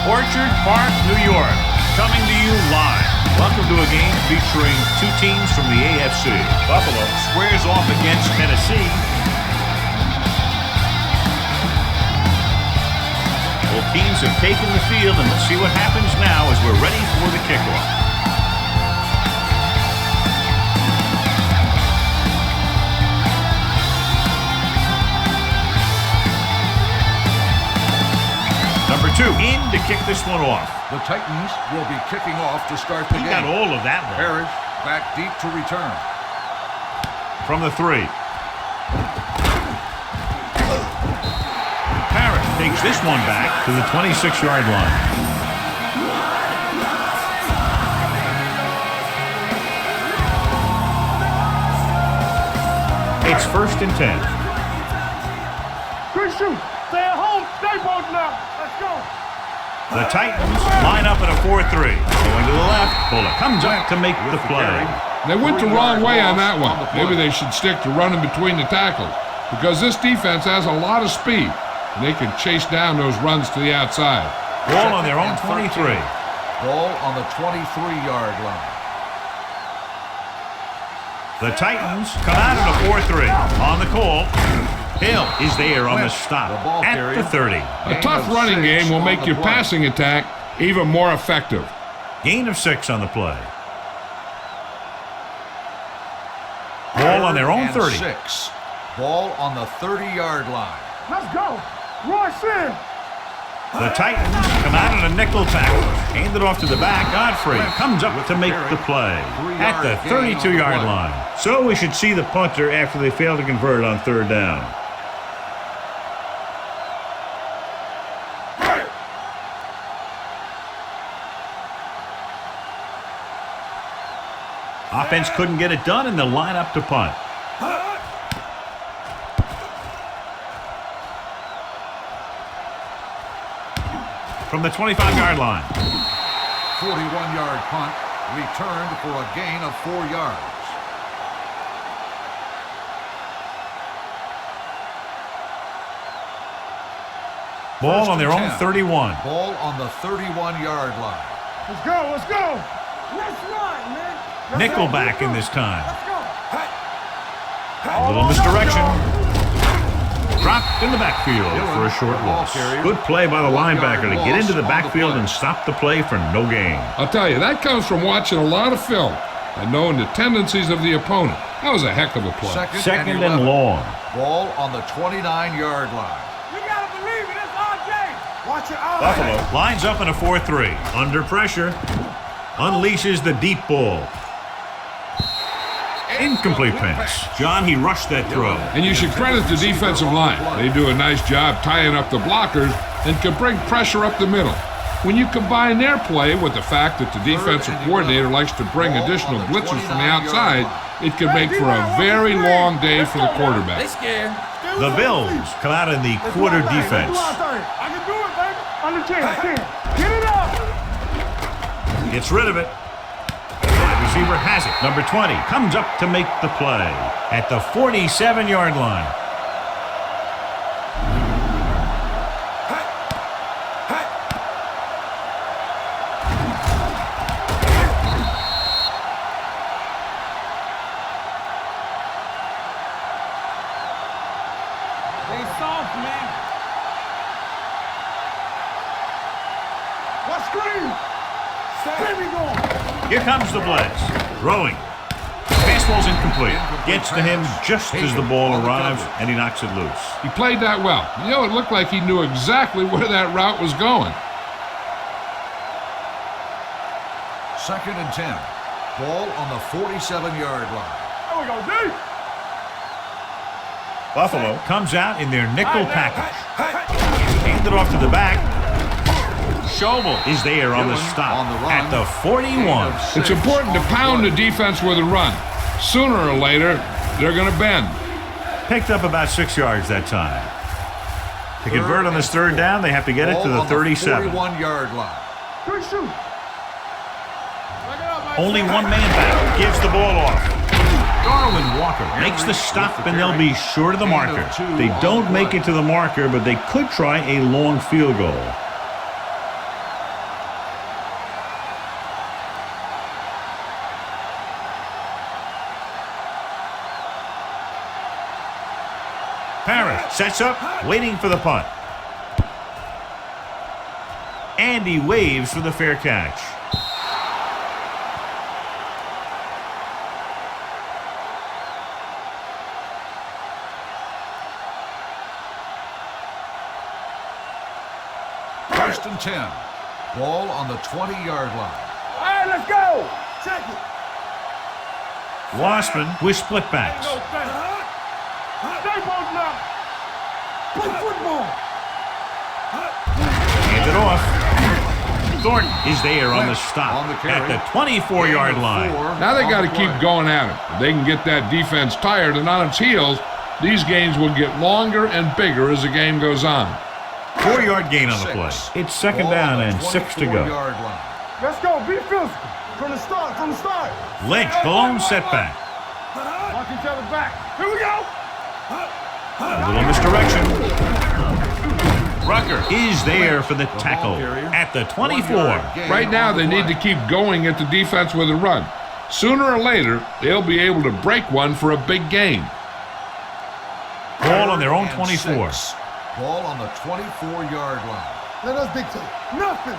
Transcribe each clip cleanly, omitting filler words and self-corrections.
Orchard Park, New York, coming to you live. Welcome to a game featuring two teams from the AFC. Buffalo squares off against Tennessee. Both teams have taken the field, and let's see what happens now as we're ready for the kickoff. Number 2 in to kick this one off. The Titans will be kicking off to start the game. He got all of that one. Parrish back deep to return. From the 3. Parrish takes this one back to the 26-yard line. It's 1st and 10. Good shoot. Stay at home. Stay both now. Let's go. The Titans line up in a 4-3. Going to the left. Buller comes up to make the play. They went the wrong way on that one. Maybe they should stick to running between the tackles because this defense has a lot of speed, and they can chase down those runs to the outside. Ball on their own 23. Ball on the 23-yard line. The Titans come out in a 4-3. On the call, Hill is there on the stop at the 30. A tough running game will make your passing attack even more effective. Gain of 6 on the play. Ball on their own 30. 6. Ball on the 30-yard line. Let's go. Rush in. The Titans come out in a nickel tackle. Hand it off to the back. Godfrey comes up to make the play at the 32-yard line. So we should see the punter after they fail to convert on 3rd down. Offense couldn't get it done, and they'll line up to punt. From the 25-yard line. 41-yard punt, returned for a gain of 4 yards. Ball on their own 31. Ball on the 31-yard line. Let's go. Let's go. Let's run, man. Nickelback in this time. A little misdirection. Dropped in the backfield for a short loss. Good play by the linebacker to get into the backfield and stop the play for no gain. I'll tell you, that comes from watching a lot of film and knowing the tendencies of the opponent. That was a heck of a play. Second and long. Ball on the 29-yard line. You got to believe it. It's RJ. Watch your eyes. Buffalo lines up in a 4-3. Under pressure. Unleashes the deep ball. Incomplete pass. John, he rushed that throw. And you should credit the defensive line. They do a nice job tying up the blockers and can bring pressure up the middle. When you combine their play with the fact that the defensive coordinator likes to bring additional blitzers from the outside, it can make for a very long day for the quarterback. The Bills come out in the quarter defense. I can do it, baby. On the 10. Get it up. Gets rid of it. Wide receiver has it. Number 20 comes up to make the play at the 47-yard line. They soft, man. What screen? Stay me going. Here comes the blitz. Throwing. Fastball's incomplete. Gets to him just as the ball arrives, and he knocks it loose. He played that well. You know, it looked like he knew exactly where that route was going. 2nd and 10. Ball on the 47-yard line. There we go, D. Buffalo comes out in their nickel package. Hand it off to the back. Schobel is there on the stop at the 41. It's important to pound the defense with a run. Sooner or later, they're going to bend. Picked up about 6 yards that time. To convert on this 3rd down, they have to get it to the 37. 41-yard line. Good shoot. Only one man back. Gives the ball off. Darwin Walker makes the stop, and they'll be short of the marker. They don't make it to the marker, but they could try a long field goal. Sets up, waiting for the punt. And he waves for the fair catch. First and 10. Ball on the 20-yard line. All right, let's go. Check it. Wassman with split backs. Stay posted up. Play football. Hand it off. Thornton is there on the stop On the carry. at the 24-yard line. Now they got to keep going at it. If they can get that defense tired and on its heels, these games will get longer and bigger as the game goes on. 4-yard gain on the play. It's second down and 6 to go. Line. Let's go. Be physical. From the start. Lynch, the lone setback. Watch each other back. Here we go. A little misdirection. Rucker is there for the tackle at the 24. Right now, they need to keep going at the defense with a run. Sooner or later, they'll be able to break one for a big gain. Ball on their own 24. Ball on the 24-yard line. Let us dictate. Nothing.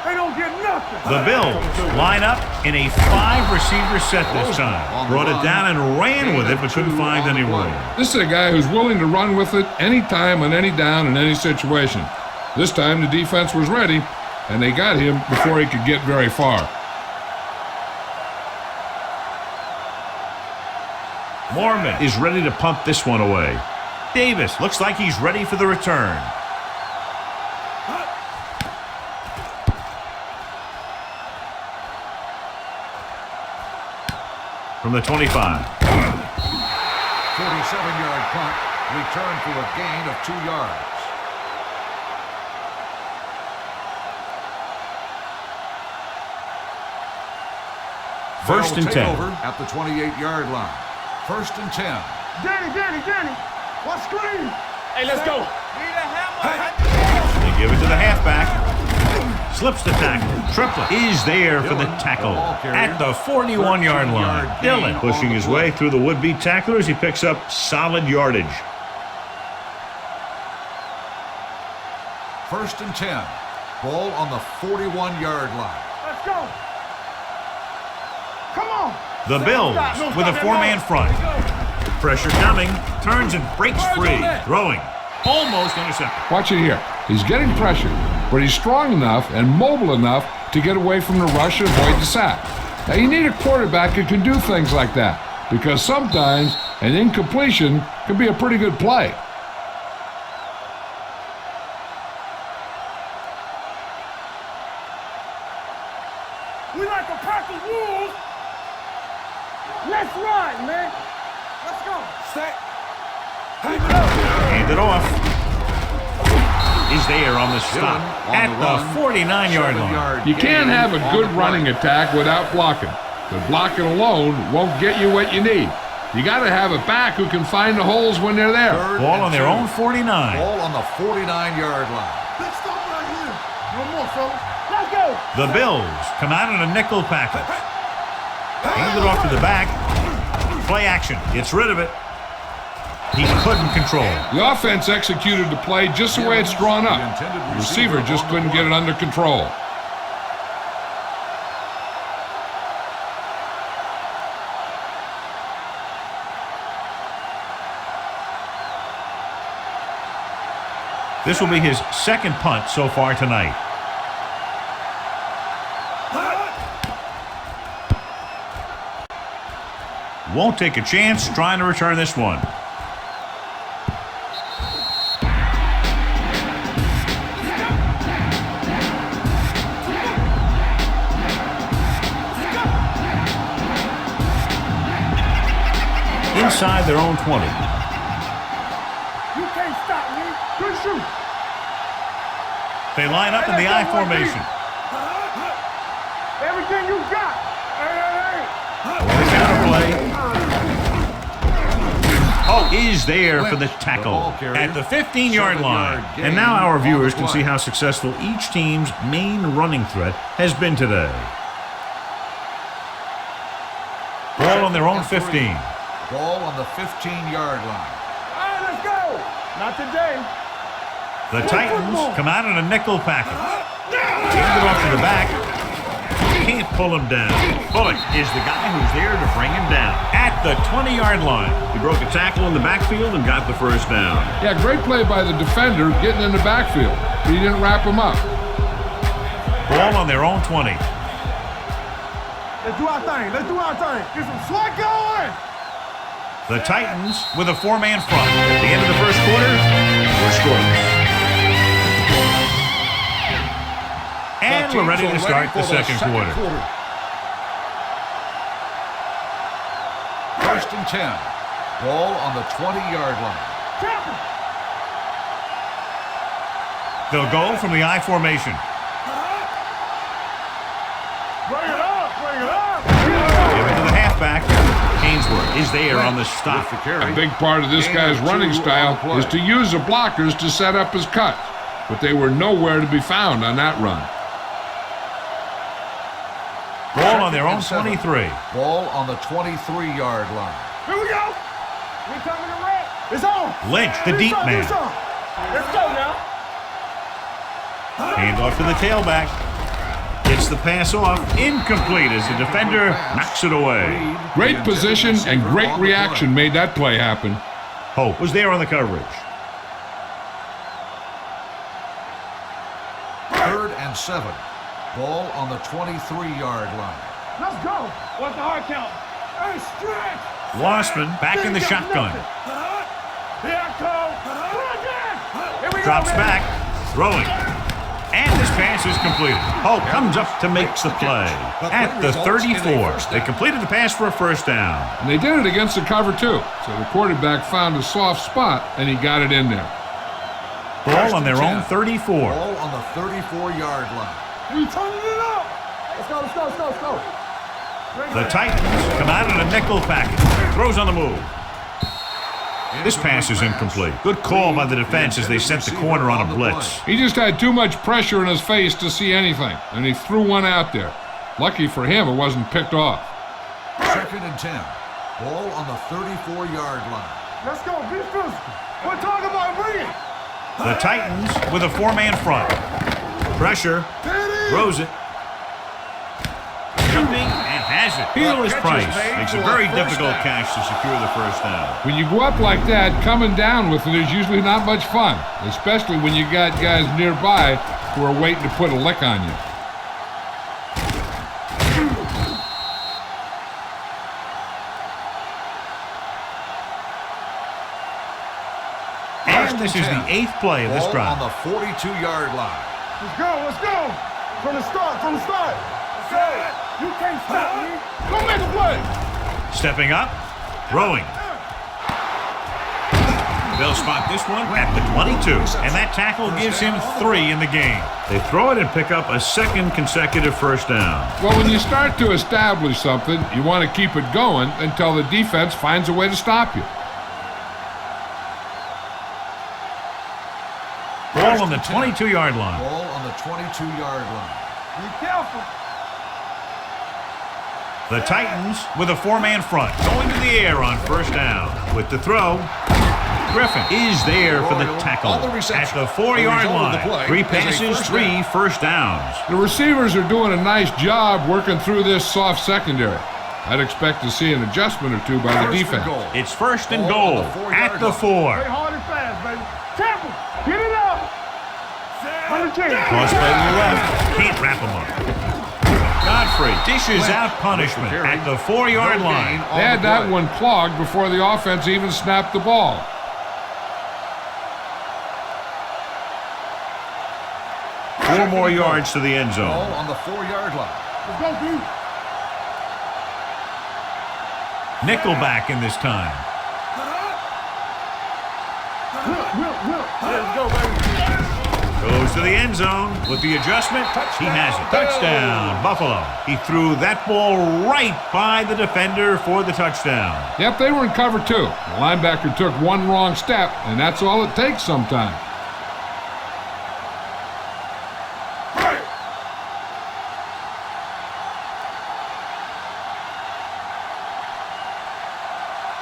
They don't get nothing. The Bills line up in a 5-receiver set this time. Brought it down and ran with it, but couldn't find any room. This is a guy who's willing to run with it anytime, on any down, in any situation. This time, the defense was ready, and they got him before he could get very far. Mormon is ready to punt this one away. Davis looks like he's ready for the return. From the 25. 47-yard punt, return for a gain of 2 yards. First and 10. Over at the 28-yard line. First and 10. Danny. Watch screen. Hey, let's go. They give it to the halfback. Slips the tackle. Triplett is there for the tackle at the 41-yard line. Dillon pushing his way through the would-be tacklers. He picks up solid yardage. First and 10. Ball on the 41-yard line. Let's go. Come on. The Bills with a 4-man front. Pressure coming. Turns and breaks free. Throwing. Almost intercepted. Watch it here. He's getting pressure, but he's strong enough and mobile enough to get away from the rush and avoid the sack. Now, you need a quarterback who can do things like that, because sometimes an incompletion can be a pretty good play. We like to practice rules. Let's run, man. Let's go. Stay. Hand it off. Is there on the stop at the 49-yard line. You can't have a good running attack without blocking. But blocking alone won't get you what you need. You got to have a back who can find the holes when they're there. Ball on their own 49. Ball on the 49-yard line. Big stop right here. No more, fellas. Let's go. The Bills come out in a nickel package. Hand it off to the back. Play action. Gets rid of it. He couldn't control it. The offense executed the play just the way it's drawn up. The receiver just couldn't get it under control. This will be his second punt so far tonight. Won't take a chance trying to return this one. Inside their own 20. You can't stop me. Good shoot. They line up in the I formation. Everything you got. Hey. The counter play. Oh, is there for the tackle at the 15-yard line. And now our viewers can see how successful each team's main running threat has been today. Ball on their own 15. Ball on the 15-yard line. All right, let's go. Not today. The Titans come out in a nickel package. Hand it off to the back. Can't pull him down. Bullock is the guy who's there to bring him down. At the 20-yard line. He broke a tackle in the backfield and got the first down. Yeah, great play by the defender getting in the backfield. He didn't wrap him up. Ball on their own 20. Let's do our thing. Let's do our thing. Get some swag going. The Titans with a four-man front. At the end of the first quarter, we're scoreless. And we're ready to start the second quarter. First and 10. Ball on the 20-yard line. They'll go from the I formation. Bring it up. Bring it up. Give it to the halfback. Ainsworth is there on the stop. A big part of this guy's running style is to use the blockers to set up his cut, but they were nowhere to be found on that run. Ball on their own 23. Ball on the 23-yard line. Here we go. We coming to red. It's on. Lynch, the deep man. Let's go now. Hand off to the tailback. Gets the pass off. Incomplete as the defender knocks it away. Great position and great reaction made that play happen. Hope was there on the coverage. 3rd and 7. Ball on the 23-yard line. Let's go. What's the hard count? Hey, stretch. Wassman back in the shotgun. Here I come. Here we go. Drops back. Throwing. And this pass is completed. Hope comes up to make the play. At the 34. They completed the pass for a first down. And they did it against the cover, too. So the quarterback found a soft spot, and he got it in there. Ball on their own 34. Ball on the 34-yard line. We turning it up. Let's go, let's go, let's go, let's go. The Titans come out in a nickel package. Throws on the move. This pass is incomplete. Good call by the defense as they sent the corner on a blitz. He just had too much pressure in his face to see anything, and he threw one out there. Lucky for him, it wasn't picked off. 2nd and 10. Ball on the 34-yard line. Let's go, be physical. We're talking about bringing. The Titans with a four-man front. Pressure. Throws it. Jumping and has it. Heel is Price. Makes a very difficult catch to secure the first down. When you go up like that, coming down with it is usually not much fun, especially when you got guys nearby who are waiting to put a lick on you. And this is the 8th play of this Ball drive. on the 42-yard line. Let's go, let's go. From the start, from the start. Say, you can't stop me. Go make a play. Stepping up. Throwing. They'll spot this one at the 22. And that tackle gives him 3 in the game. They throw it and pick up a second consecutive first down. Well, when you start to establish something, you want to keep it going until the defense finds a way to stop you. Ball on the 22-yard line. Ball on the 22-yard line. Be careful. The Titans with a four-man front. Going to the air on first down. With the throw, Griffin is there for the tackle. At the 4-yard line. 3 passes, 3 first downs. The receivers are doing a nice job working through this soft secondary. I'd expect to see an adjustment or two by the defense. It's first and goal at the 4. Play hard and fast, baby. Temple. Get it up. On the 10. Cross play to the left. Can't wrap him up. Godfrey dishes out punishment at the 4-yard line. They had that one clogged before the offense even snapped the ball. Four more yards to the end zone. Ball on the 4-yard line. Let's go, dude. Nickelback in this time. Let's go, baby. Goes to the end zone with the adjustment. He has it. Touchdown, Buffalo. He threw that ball right by the defender for the touchdown. Yep, they were in cover 2. The linebacker took one wrong step, and that's all it takes sometimes.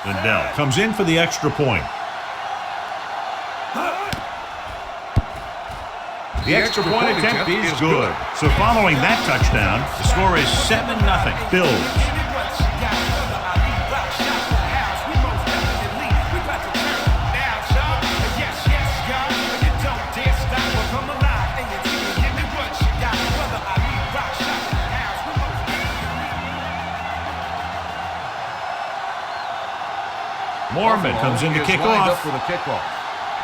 Lindell comes in for the extra point. The extra point attempt is good. So following that touchdown, the score is 7-0. Bills. Mormon comes in to kick off. For the kickoff.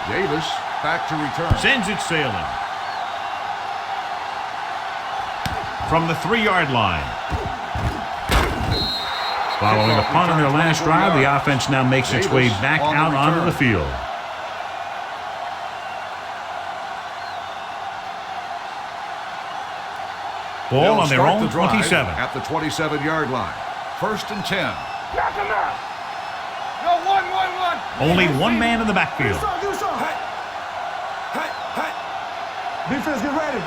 Davis back to return. Sends it sailing. From the 3-yard line. Following a punt on their last drive, the offense now makes its way back out onto the field. Ball on their own 27. At the 27-yard line. 1st and 10. Knock him out. No, one. Only one man in the backfield. Defense, get ready.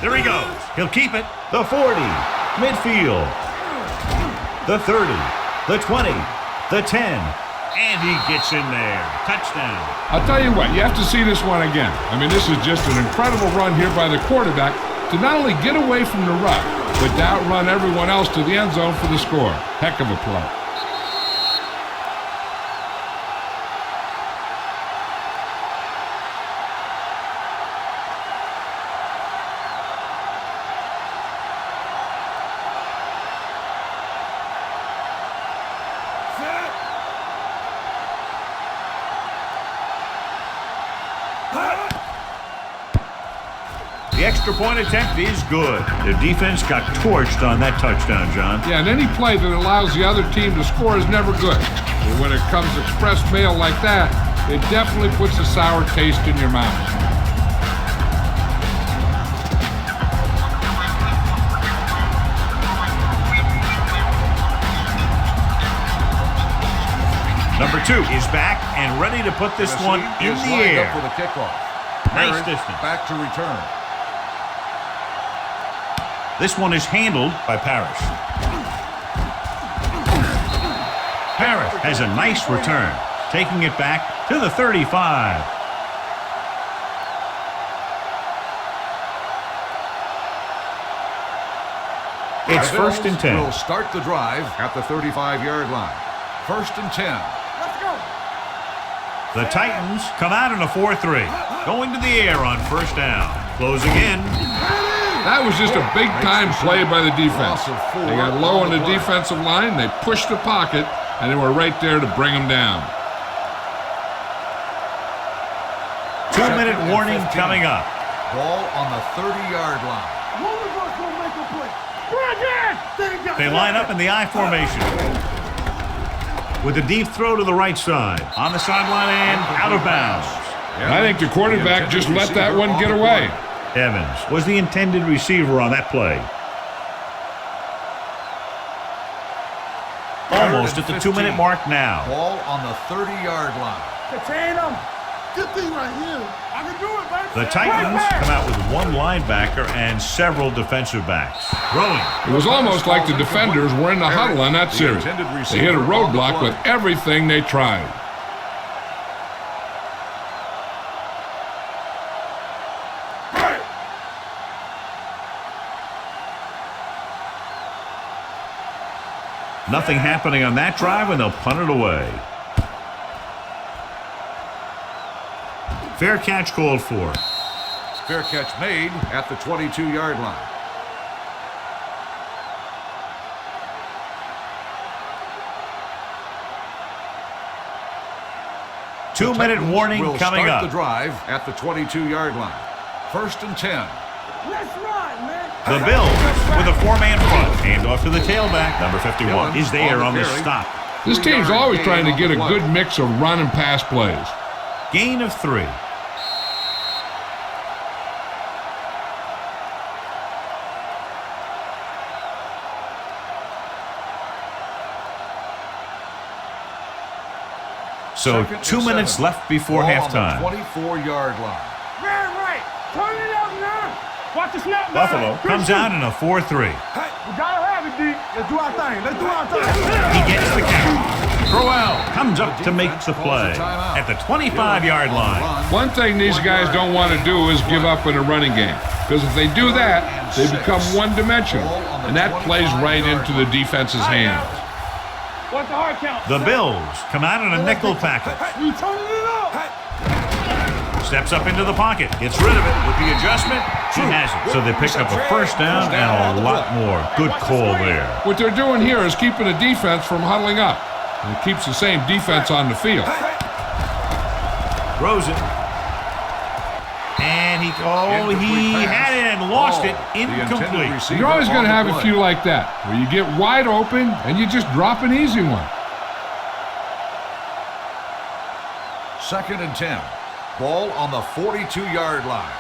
There he goes. He'll keep it. The 40. Midfield. The 30. The 20. The 10. And he gets in there. Touchdown. I'll tell you what, you have to see this one again. I mean, this is just an incredible run here by the quarterback to not only get away from the rush, but to outrun everyone else to the end zone for the score. Heck of a play. The extra point attempt is good. The defense got torched on that touchdown, John. Yeah, and any play that allows the other team to score is never good. But when it comes express mail like that, it definitely puts a sour taste in your mouth. Number 2 is back and ready to put this one in the air. For the kickoff. Nice distance. Back to return. This one is handled by Parrish. Parrish has a nice return, taking it back to the 35. It's 1st and 10. Will start the drive at the 35-yard line. 1st and 10. Let's go. The Titans come out in a 4-3. Going to the air on 1st down. Closing in. That was just a big-time play by the defense. They got low on the defensive line, they pushed the pocket, and they were right there to bring them down. 2-minute warning coming up. Ball on the 30-yard line. One of us will make a play. They line up in the I formation. With a deep throw to the right side. On the sideline and out of bounds. I think the quarterback just let that one get away. Evans was the intended receiver on that play. Almost at the 2-minute mark now. Ball on the 30-yard line. Contain him. Good thing right here. I can do it, baby. The Titans come out with one linebacker and several defensive backs. Throwing. It was almost like the defenders were in the huddle on that series. They hit a roadblock with everything they tried. Nothing happening on that drive, and they'll punt it away. Fair catch called for. Fair catch made at the 22-yard line. Two-minute warning will coming start up. the drive at the 22-yard line. 1st and 10. Let's run, man. The Bills with a 4-man front. Hand off to the tailback. Number 51 is there on the stop. This team's always trying to get a good mix of run and pass plays. Gain of 3. So 2 minutes left before halftime. 24-yard line. Man, right. Turn it up now. Watch the snap. Buffalo comes out in a 4-3. We gotta have it, D. Let's do our thing. Let's do our thing. He gets the count. Crowell comes up to make the play at the 25-yard line. One thing these guys don't want to do is give up in a running game, because if they do that, they become one-dimensional, and that plays right into the defense's hands. What's the hard count? The Bills come out in a nickel package. You turning it up. Steps up into the pocket, gets rid of it with the adjustment. He has it. So they pick up a first down and a lot more. Good call there. What they're doing here is keeping the defense from huddling up, and it keeps the same defense on the field. Throws it. And he had it and lost it. Incomplete. You're always going to have a few like that, where you get wide open and you just drop an easy one. 2nd and 10. Ball on the 42-yard line.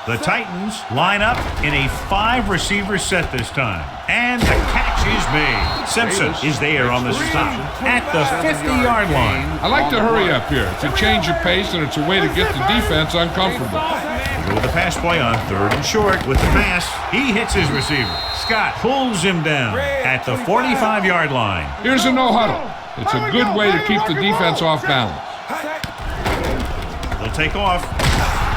The Titans line up in a 5-receiver set this time. And the catch is made. Simpson is there on the stop at the 50-yard line. I like to hurry up here. It's a change of pace, and it's a way to get the defense uncomfortable. We'll go with the pass play on 3rd and short with the pass. He hits his receiver. Scott pulls him down at the 45-yard line. Here's a no-huddle. It's a good way to keep the defense off balance. They'll take off.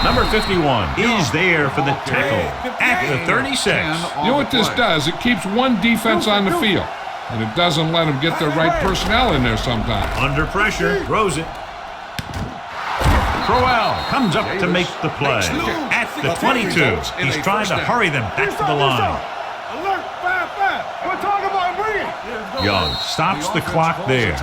Number 51 is there for the tackle at the 36. You know what this does? It keeps one defense on the field, and it doesn't let them get the right personnel in there sometimes. Under pressure, throws it. Crowell comes up to make the play at the 22. He's trying to hurry them back to the line. Alert, 5-5. We're talking about bringing. Young stops the clock there.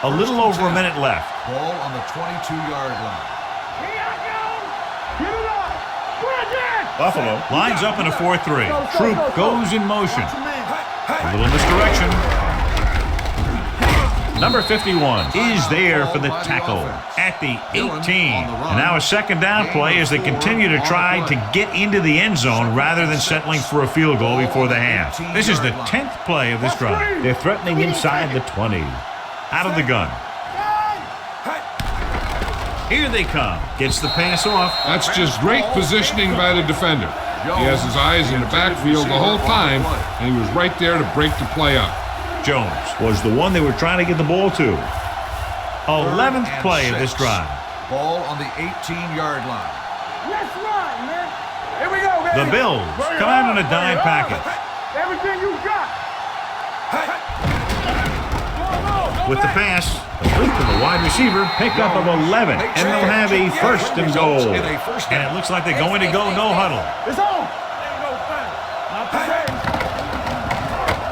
A little over a minute left. Ball on the 22-yard line. Get it up. Buffalo lines up in a 4-3. Troop goes in motion. A little misdirection. Number 51 is there for the tackle at the 18. And now a 2nd down play as they continue to try to get into the end zone rather than settling for a field goal before the half. This is the 10th play of this drive. They're threatening inside the 20. Out of the gun. Here they come. Gets the pass off. That's just great positioning by the defender. He has his eyes in the backfield the whole time, and he was right there to break the play up. Jones was the one they were trying to get the ball to. 11th play of this drive. Ball on the 18-yard line. Let's run, man. Here we go, baby. The Bills come out in a dime package. Everything you got. With the pass, complete to the wide receiver, pickup of 11, and they'll have a 1st and goal. And it looks like they're going to go no huddle. It's on.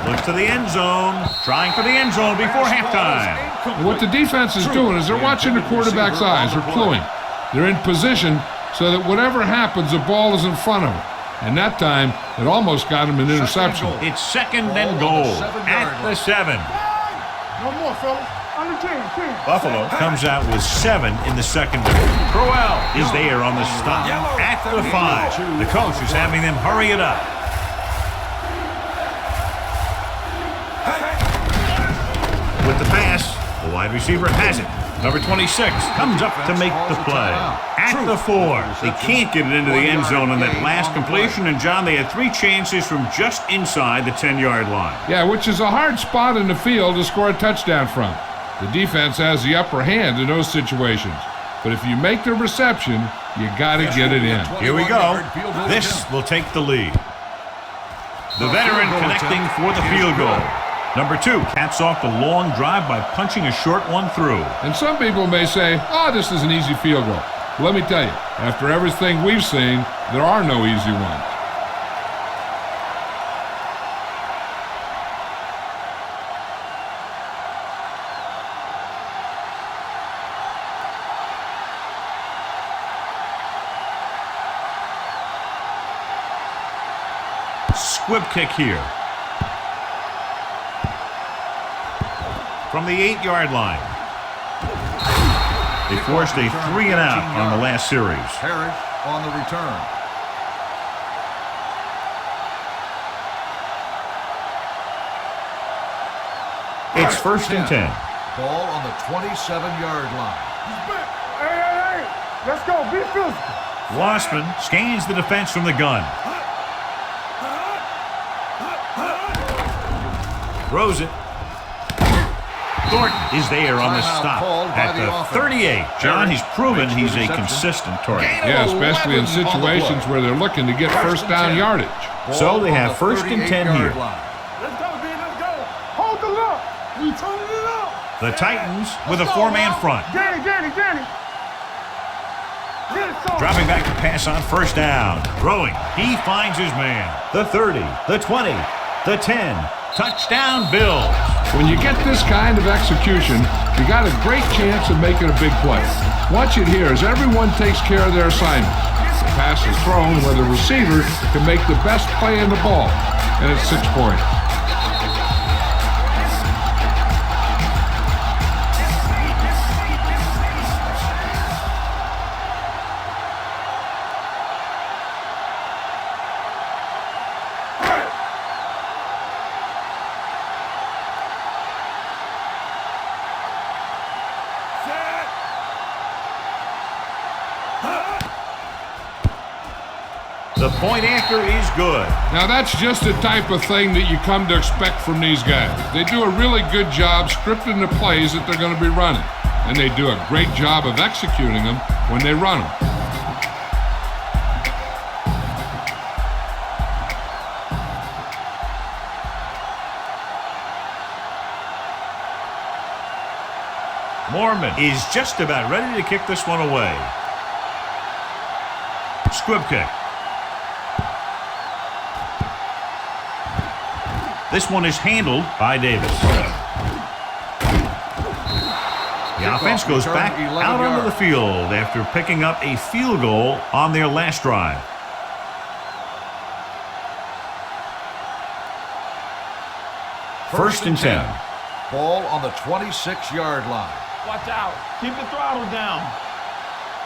Looks to the end zone, trying for the end zone before halftime. And what the defense is doing is they're watching the quarterback's eyes. They're cluing. They're in position so that whatever happens, the ball is in front of them. And that time, it almost got him an interception. It's 2nd and goal at the 7. No more, fellas. On the 10. Buffalo comes out with 7 in the secondary. Crowell is there on the stop at the 5. The coach is having them hurry it up. With the pass, the wide receiver has it. Number 26 comes up to make the play. At the 4, they can't get it into the end zone on that last completion. And, John, they had 3 chances from just inside the 10-yard line. Yeah, which is a hard spot in the field to score a touchdown from. The defense has the upper hand in those situations. But if you make the reception, you got to get it in. Here we go. This will take the lead. The veteran connecting for the field goal. Number 2 caps off the long drive by punching a short one through. And some people may say, oh, this is an easy field goal. Let me tell you, after everything we've seen, there are no easy ones. Squib kick here. From the 8-yard line. They forced a 3-and-out on the last series. Harris on the return. It's 1st and 10. Ball on the 27-yard line. Hey. Let's go. Be physical. Lossman scans the defense from the gun. Throws it. Thornton is there on the stop at the 38. John, he's proven he's a consistent target. Yeah, especially in situations where they're looking to get first down yardage. So they have 1st and 10 here. Let's go, B. Let's go. Hold the look. We turning it up. The Titans with a 4-man front. Danny. Dropping back to pass on 1st down. Throwing. He finds his man. The 30, the 20, the 10. Touchdown, Bills. When you get this kind of execution, you got a great chance of making a big play. Watch it here as everyone takes care of their assignments. The pass is thrown where the receiver can make the best play in the ball, and it's 6 points. The point anchor is good. Now that's just the type of thing that you come to expect from these guys. They do a really good job scripting the plays that they're going to be running. And they do a great job of executing them when they run them. Mormon is just about ready to kick this one away. Squib kick. This one is handled by Davis. The offense goes back out onto the field after picking up a field goal on their last drive. First and 10. Ball on the 26-yard line. Watch out. Keep the throttle down.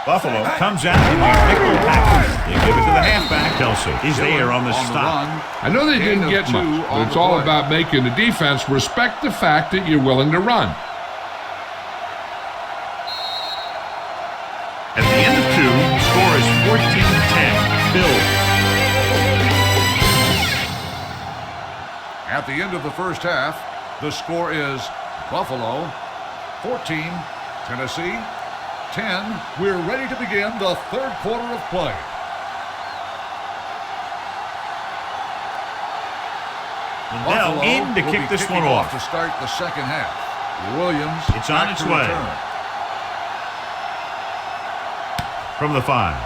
Buffalo comes out in their nickel package. They give it to the halfback. Kelsey is there on the stop. I know they didn't get much, but it's all about making the defense respect the fact that you're willing to run. At the end of 2, the score is 14-10. Bills. At the end of the first half, the score is Buffalo 14, Tennessee 10. We're ready to begin the third quarter of play. Now in to kick this one off. To start the second half. Williams. It's on its way. From the 5.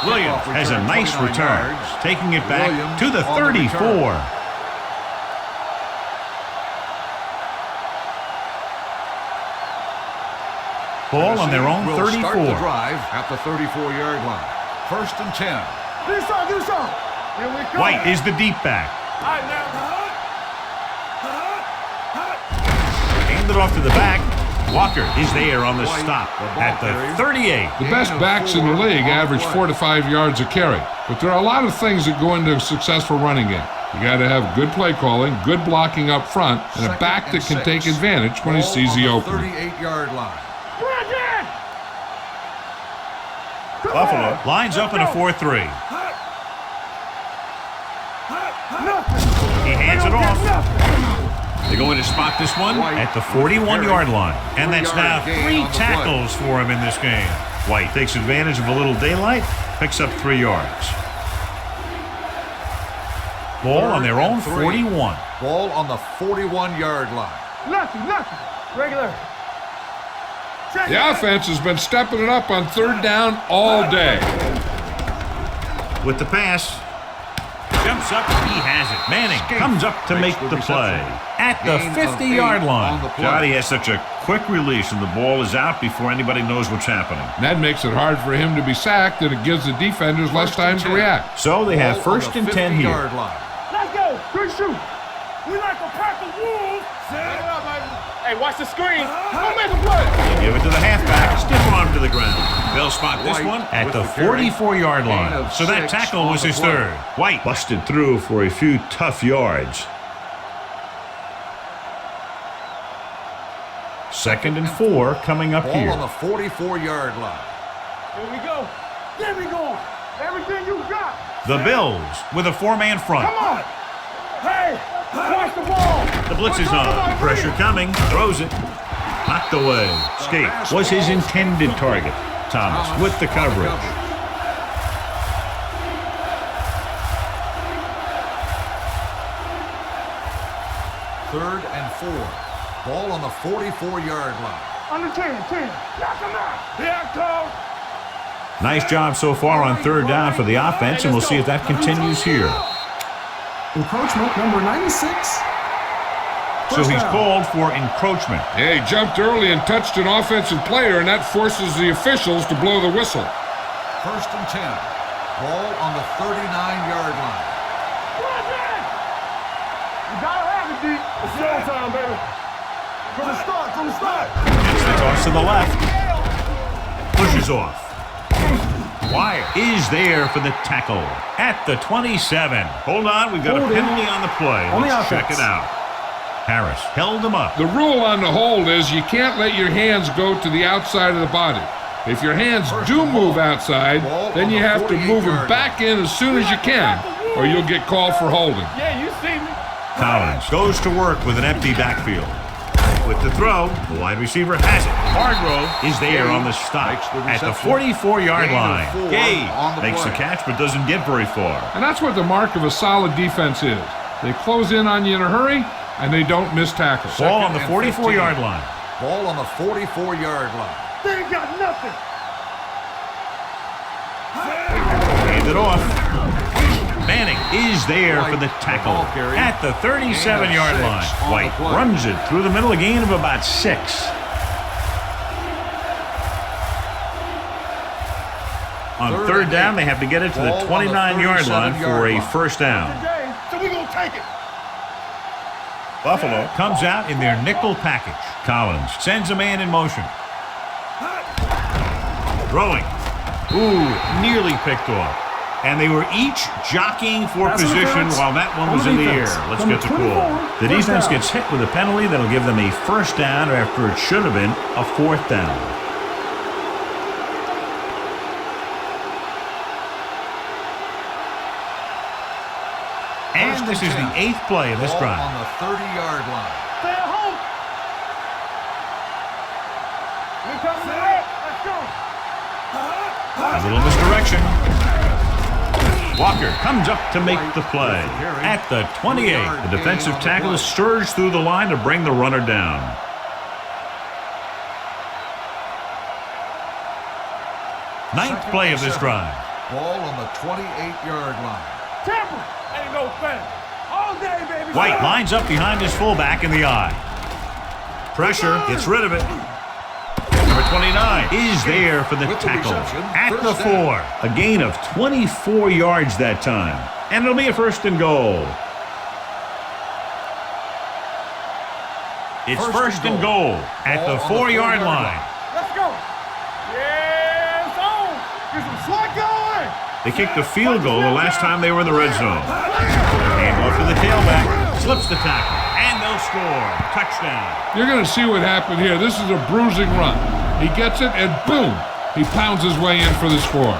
Williams has a nice return, taking it back to the 34. Ball on their own 34. Start the drive at the 34-yard line. First and 10. Do something. White is the deep back. Hand it off to the back. Walker is there on the stop at the 38. The best backs in the league average 4 to 5 yards a carry, but there are a lot of things that go into a successful running game. You got to have good play calling, good blocking up front, and a back that can take advantage when he sees the opening. 38-yard line. Buffalo lines up in a 4-3. He hands it off. They're going to spot this one at the 41-yard line. And that's now 3 tackles for him in this game. White takes advantage of a little daylight, picks up 3 yards. Ball on their own 41. Ball on the 41-yard line. Nothing. Regular. The offense has been stepping it up on third down all day. With the pass, jumps up, he has it. Manning comes up to make the play at the 50-yard line. Johnny has such a quick release and the ball is out before anybody knows what's happening. And that makes it hard for him to be sacked, and it gives the defenders less time to react. So they have first and 10 here. Let's go. Good shoot. We like a pack of wolves. Set it up, baby. Hey, watch the screen. Don't make a play. They give it to the halfback. Stiff arm to the ground. They'll spot this one at the 44-yard line. So that tackle was his third. White busted through for a few tough yards. 2nd and 4 coming up Ball here. on the 44-yard line. Here we go. There we go. Everything you got. The Bills with a 4-man front. Come on. Hey, watch the ball. The blitz is on. Pressure coming. Throws it. Knocked away. Escape was his intended target. Thomas with the coverage. 3rd and 4. Ball on the 44-yard line. Under 10. Knock him out. Here it goes. Nice job so far on 3rd down for the offense, and we'll see if that continues here. Encroachment number 96. So he's called for encroachment. Yeah, he jumped early and touched an offensive player, and that forces the officials to blow the whistle. 1st and 10. Ball on the 39-yard line. You gotta have it, D. It's showtime, baby. From the start. Gets the toss to the left. Pushes off. Wire is there for the tackle at the 27. Hold on, we've got a penalty on the play. Let's check it out. Harris held him up. The rule on the hold is you can't let your hands go to the outside of the body. If your hands do move outside, then you have to move them back in as soon as you can, or you'll get called for holding. Yeah, you see me. Collins goes to work with an empty backfield. With the throw, the wide receiver has it. Hargrove is there on the stop at the 44-yard line. Gay makes the catch but doesn't get very far. And that's what the mark of a solid defense is. They close in on you in a hurry, and they don't miss tackles. Ball on the 44-yard line. Ball on the 44-yard line. They ain't got nothing. Hand it off. Manning is there for the tackle at the 37-yard line. White runs it through the middle, a gain of about 6. On 3rd down, they have to get it to the 29-yard line for a 1st down. So we gonna take it. Buffalo comes out in their nickel package. Collins sends a man in motion. Throwing. Ooh, nearly picked off. And they were each jockeying for position while that one was in the air. Let's get the call. The defense gets hit with a penalty that'll give them a 1st down after it should have been a 4th down. And this is the 8th play of this drive. On the 30-yard line. Stay at home. We coming back. Let's go. A little misdirection. Walker comes up to make the play at the 28. The defensive tackle is surged through the line to bring the runner down. Ninth play of this drive. Ball on the 28-yard line. Tampa. Ain't no thing. All day, baby. White lines up behind his fullback in the eye. Pressure, gets rid of it. Number 29 is there for the tackle at the 4. A gain of 24 yards that time. And it'll be a 1st and goal. It's 1st and goal at the 4-yard line. Let's go. Yeah, it's on. Get some slot going. They kicked a field goal the last time they were in the red zone. Hand off to the tailback. Slips the tackle. And they'll score. Touchdown. You're going to see what happened here. This is a bruising run. He gets it, and boom, he pounds his way in for the score.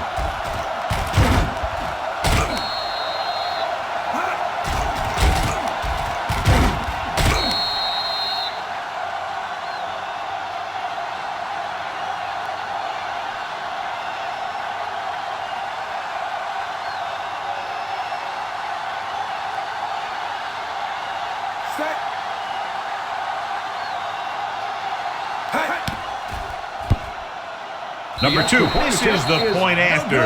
Number 2, this is the point after.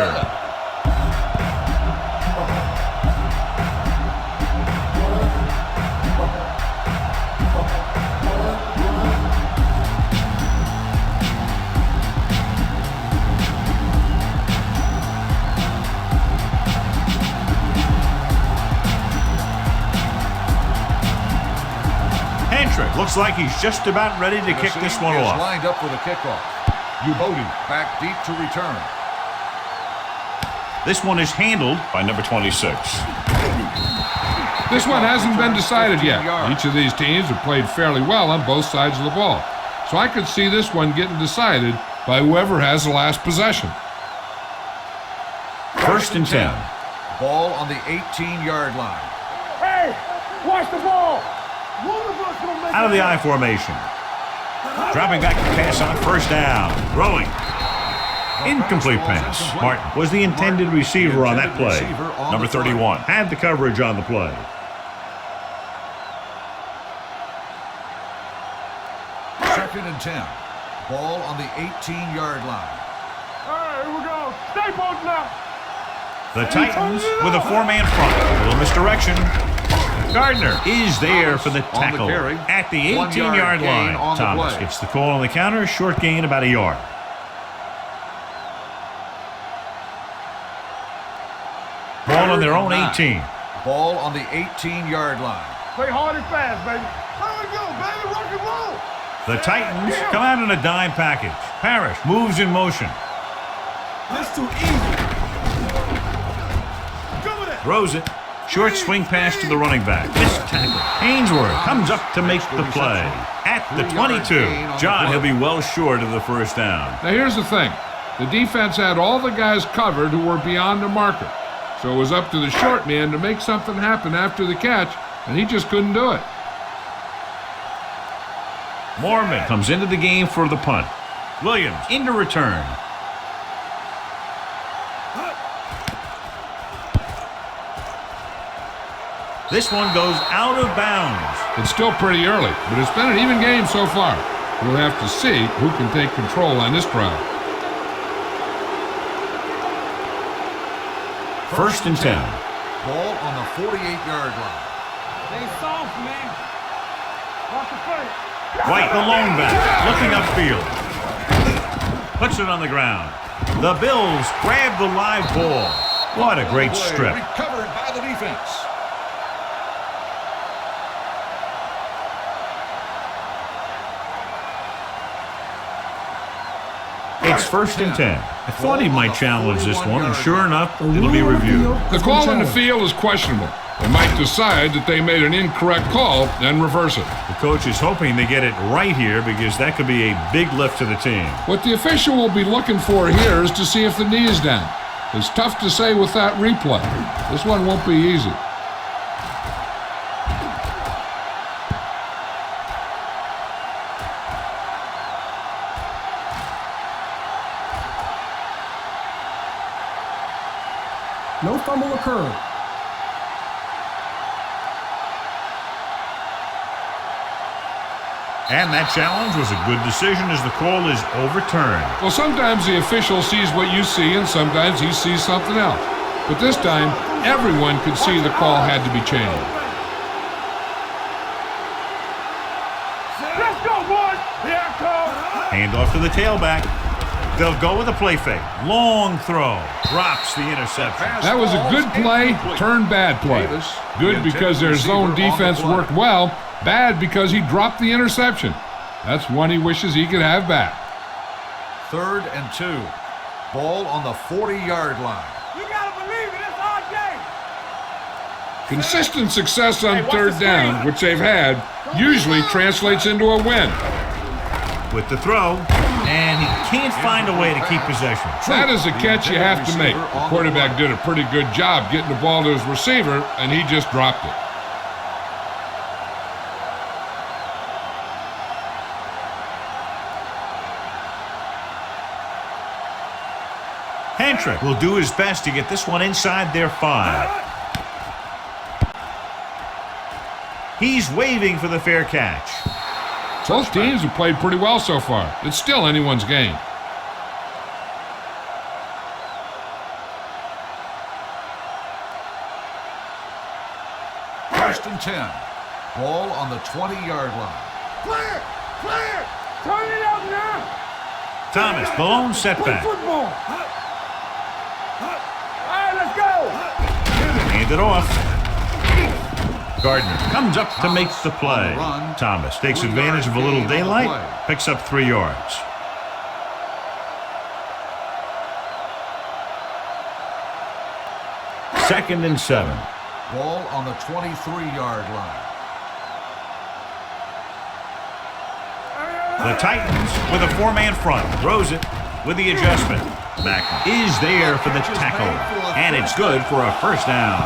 Hentrick looks like he's just about ready to kick this one off. Lined up for the kickoff. Ubodi back deep to return. This one is handled by number 26. This one hasn't been decided yet. Each of these teams have played fairly well on both sides of the ball. so I could see this one getting decided by whoever has the last possession. First and 10. Ball on the 18-yard line. Hey, watch the ball. One of us gonna make Out of the I formation. Dropping back to pass on first down. Throwing. Incomplete pass. Martin was the intended receiver on that play. Number 31 had the coverage on the play. Second and 10. Ball on the 18-yard line. All right, here we go. Stay posted now. The Titans with a four-man front. A little misdirection. Gardner is there for the tackle at the 18-yard line. Thomas gets the call on the counter. Short gain, about a yard. Ball on their own 18. Ball on the 18-yard line. Play hard and fast, baby. Here we go, baby. Rock and roll. The Titans come out in a dime package. Parrish moves in motion. That's too easy. Throws it. Short swing pass to the running back. This tackle. Ainsworth comes up to make the play. At the 22. John, he'll be well short of the first down. Now here's the thing. The defense had all the guys covered who were beyond the marker. So it was up to the short man to make something happen after the catch, and he just couldn't do it. Mormon comes into the game for the punt. Williams into return. This one goes out of bounds. It's still pretty early, but it's been an even game so far. We'll have to see who can take control on this drive. First and 10. Ball on the 48-yard line. Stay soft, man. Watch the face. White, the lone back, looking upfield. Puts it on the ground. The Bills grab the live ball. What a great strip. Recovered by the defense. It's first and 10. I thought he might challenge this one, and sure enough, it'll be reviewed. The call in the field is questionable. They might decide that they made an incorrect call and reverse it. The coach is hoping they get it right here because that could be a big lift to the team. What the official will be looking for here is to see if the knee is down. It's tough to say with that replay. This one won't be easy. No fumble occurred. And that challenge was a good decision as the call is overturned. Well, sometimes the official sees what you see, and sometimes he sees something else. But this time, everyone could see the call had to be changed. Let's go, boys. Here it comes. Hand off to the tailback. They'll go with a play fake. Long throw. Drops the interception. That was a good play, turned bad play. Good because their zone defense worked well. Bad because he dropped the interception. That's one he wishes he could have back. Third and 2. Ball on the 40-yard line. You gotta believe it. It's our game. Consistent success on third down, which they've had, usually translates into a win. With the throw, and he can't find a way to keep possession. That is a catch you have to make. The quarterback did a pretty good job getting the ball to his receiver, and he just dropped it. Hentrick will do his best to get this one inside their 5. He's waving for the fair catch. Both teams have played pretty well so far. It's still anyone's game. First and 10. Ball on the 20-yard line. Clear. Clear. Turn it up now. Thomas, the lone Play setback. football. All right, let's go. Hand it off. Gardner comes up to make the play. Thomas takes advantage of a little daylight, picks up 3 yards. Second and 7. Ball on the 23-yard line. The Titans with a four-man front. Throws it with the adjustment. Mack is there for the tackle. And it's good for a first down.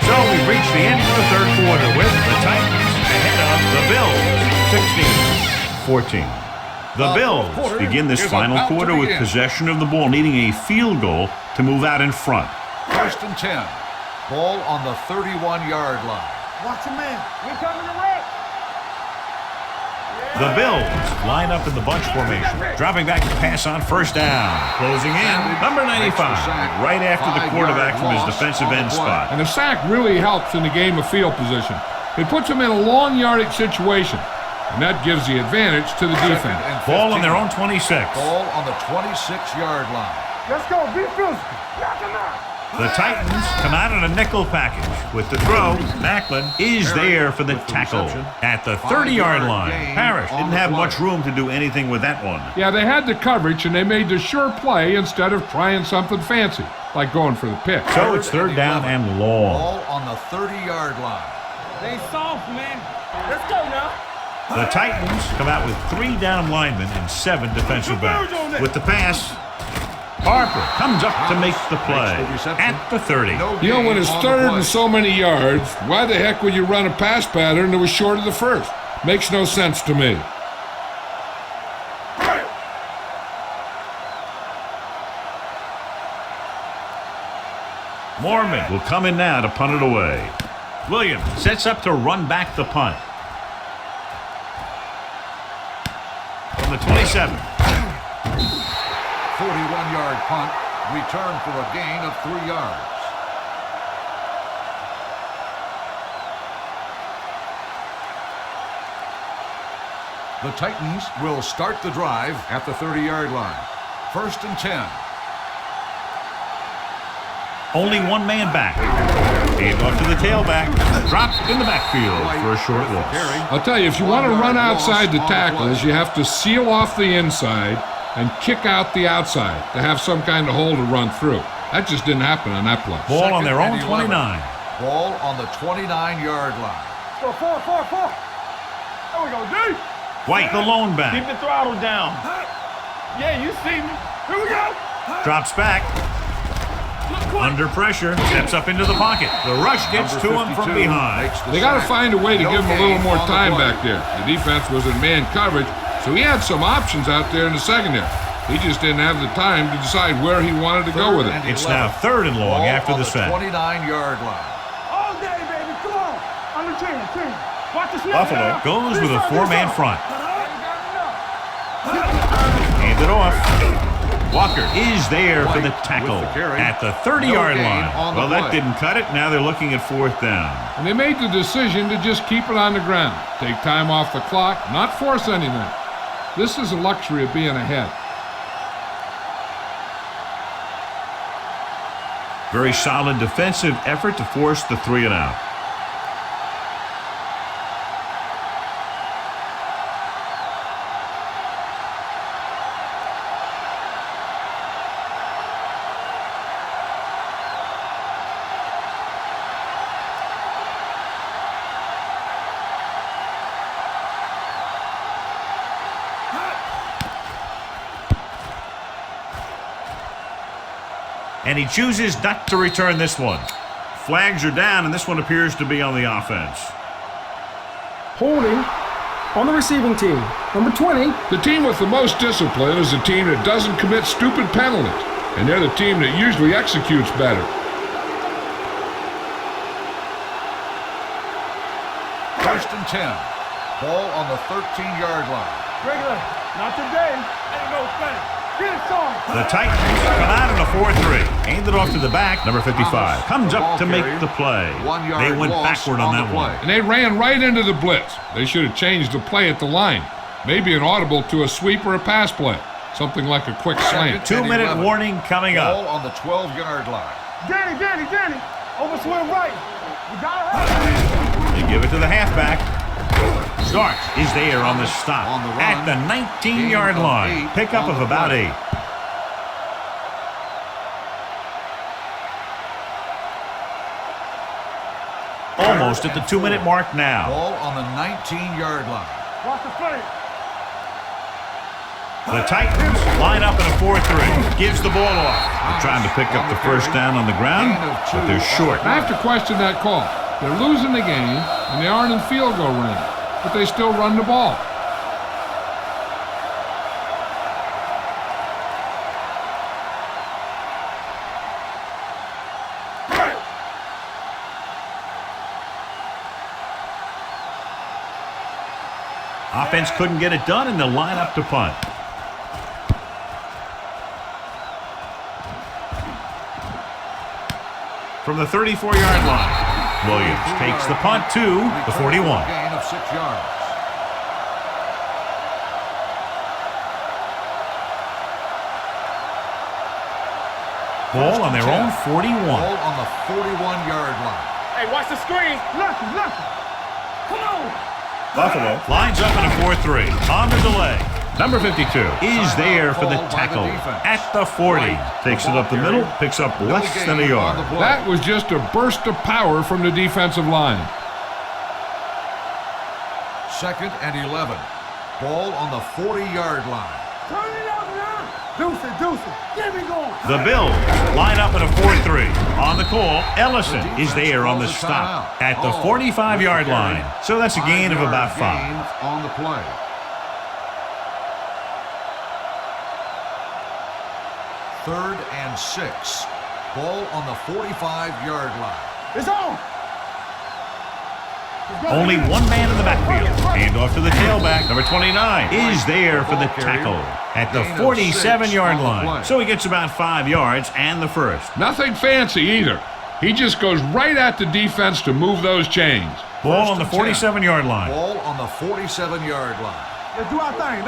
So we've reached the end of the third quarter with the Titans ahead of the Bills, 16-14. The Bills begin this final quarter with possession of the ball, needing a field goal to move out in front. 1st and 10. Ball on the 31-yard line. Watch your man. We're coming to wreck. The Bills line up in the bunch formation, dropping back to pass on first down. Closing in, number 95, right after the quarterback from his defensive end spot. And a sack really helps in the game of field position. It puts them in a long yardage situation, and that gives the advantage to the defense. Ball on their own 26. Ball on the 26-yard line. Let's go. Be physical. Knock him out. The Titans come out in a nickel package. With the throw, Macklin is there for the tackle at the 30-yard line. Parrish didn't have much room to do anything with that one. Yeah, they had the coverage, and they made the sure play instead of trying something fancy, like going for the pick. So it's third down and long. Ball on the 30-yard line. They soft, man. Let's go now. The Titans come out with 3 down linemen and 7 defensive backs. With the pass, Harper comes up to make the play at the 30. You know, when it's third and so many yards, why the heck would you run a pass pattern that was short of the first? Makes no sense to me. Mormon will come in now to punt it away. Williams sets up to run back the punt. From the 27. 41-yard punt, return for a gain of 3 yards. The Titans will start the drive at the 30-yard line. 1st and 10. Only one man back. Gave off to the tailback. Dropped in the backfield for a short loss. I'll tell you, if you want to run outside the tackles, you have to seal off the inside and kick out the outside to have some kind of hole to run through. That just didn't happen on that play. Ball on their own 29. Ball on the 29-yard line. Go, 4. There we go, D. White, the lone back. Keep the throttle down. Yeah, you see me. Here we go. Drops back. Under pressure, steps up into the pocket. The rush gets to him from behind. They got to find a way to give him a little more time back there. The defense was in man coverage, so he had some options out there in the secondary. He just didn't have the time to decide where he wanted to go with it. It's now 3rd and long after the sack. 29-yard line. All day, baby. Come on. On the team. Watch the snap. Buffalo goes with a 4-man front. Hand it off. Walker is there for the tackle at the 30-yard line. Well, that didn't cut it. Now they're looking at 4th down. And they made the decision to just keep it on the ground. Take time off the clock, not force anything. This is a luxury of being ahead. Very solid defensive effort to force the 3 and out. And he chooses not to return this one. Flags are down, and this one appears to be on the offense. Holding on the receiving team. Number 20. The team with the most discipline is the team that doesn't commit stupid penalties, and they're the team that usually executes better. 1st and 10. Ball on the 13-yard line. Regular. Not today. Ain't no thing. Get it on. The Titans come out in a 4-3. Hand it off to the back. Number 55 comes up to make the play. They went backward on that one. And they ran right into the blitz. They should have changed the play at the line. Maybe an audible to a sweep or a pass play. Something like a quick slant. 2-minute warning coming up. Ball on the 12-yard line. Danny. Overswing right. You got it. They give it to the halfback. Starks is there on the stop at the 19-yard line. Pickup of about 8. almost at the 2-minute mark now. Ball on the 19-yard line. Watch the play. The Titans line up in a 4-3. Gives the ball off. They're trying to pick up the first down on the ground, but they're short. I have to question that call. They're losing the game, and they aren't in field goal range, but they still run the ball. Offense couldn't get it done, and they'll line up to punt. From the 34-yard line, Williams takes the punt to the 41. Gain of 6 yards. Ball on their own 41. Ball on the 41-yard line. Hey, watch the screen. Nothing. Come on. Buffalo lines up in a 4-3 on the delay. Number 52 is there for the tackle at the 40. Takes it up the middle, picks up less than a yard. That was just a burst of power from the defensive line. 2nd and 11. Ball on the 40-yard line. Turn it up now. Deuce it. Get me going. The Bills line up in a 4-3. On the call, Ellison is there on the stop at the 45-yard line. So that's a gain of about 5. On the play. Third and 6. Ball on the 45-yard line. It's on. Only one man in the backfield. Hand off to the tailback. Number 29 is there for the tackle at the 47-yard line. So he gets about 5 yards and the first. Nothing fancy either. He just goes right at the defense to move those chains. Ball on the 47-yard line. Ball on the 47-yard line. Let's do our thing.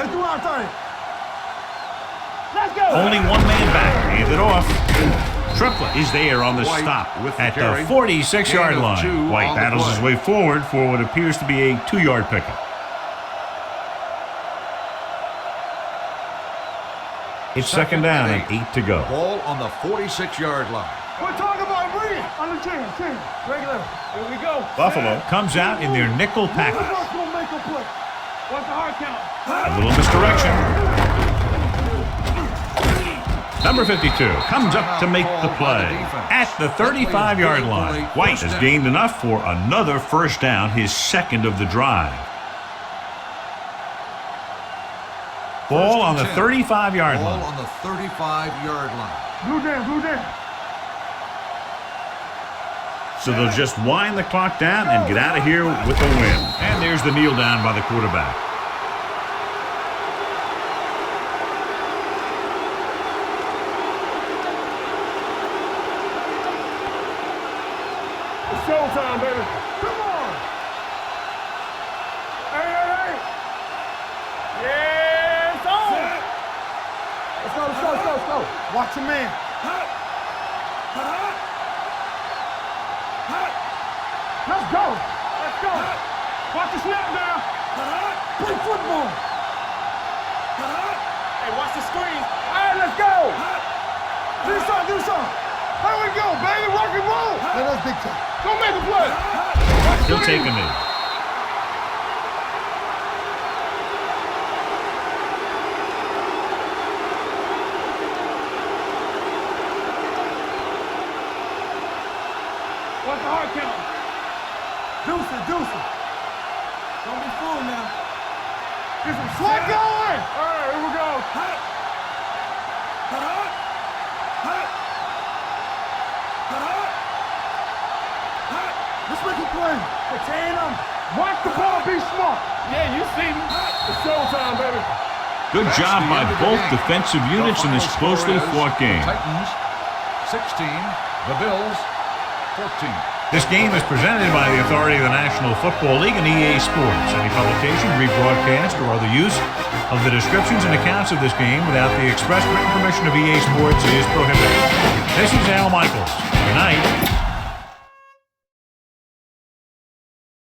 Let's go. Only one man back. Hand it off. Triplett is there on the stop at the 46-yard line. White battles his way forward for what appears to be a 2-yard pickup. It's second down and 8 to go. Ball on the 46-yard line. We're talking about bringing on the 10. Regular. Here we go. Buffalo comes out in their nickel package. What's going to make a play? What's the hard count? A little misdirection. Number 52 comes up to make the play at the 35-yard line. White has gained enough for another first down, his second of the drive. Ball on the 35-yard line. Ball on the 35-yard line. Blue down. So they'll just wind the clock down and get out of here with a win. And there's the kneel down by the quarterback. Showtime, baby. Come on. Hey. Yeah, it's on. Let's go. Watch your man. Let's go. Watch the snap now. Play football. Hey, watch the screen. All right, let's go. Do something. There we go, baby. Rock and roll. Let us dictate. Don't make a play. He'll take a knee. What's the hard count? Deuce it. Don't be fooled now. Get some sweat going. All right, here we go. Let's make a play. Contain them. Watch the ball, be smart. Yeah, you see me. It's showtime, baby. Good job by both defensive units in this closely fought game. Titans 16, the Bills 14. This game is presented by the authority of the National Football League and EA Sports. Any publication, rebroadcast, or other use of the descriptions and accounts of this game without the express written permission of EA Sports is prohibited. This is Al Michaels. Good night.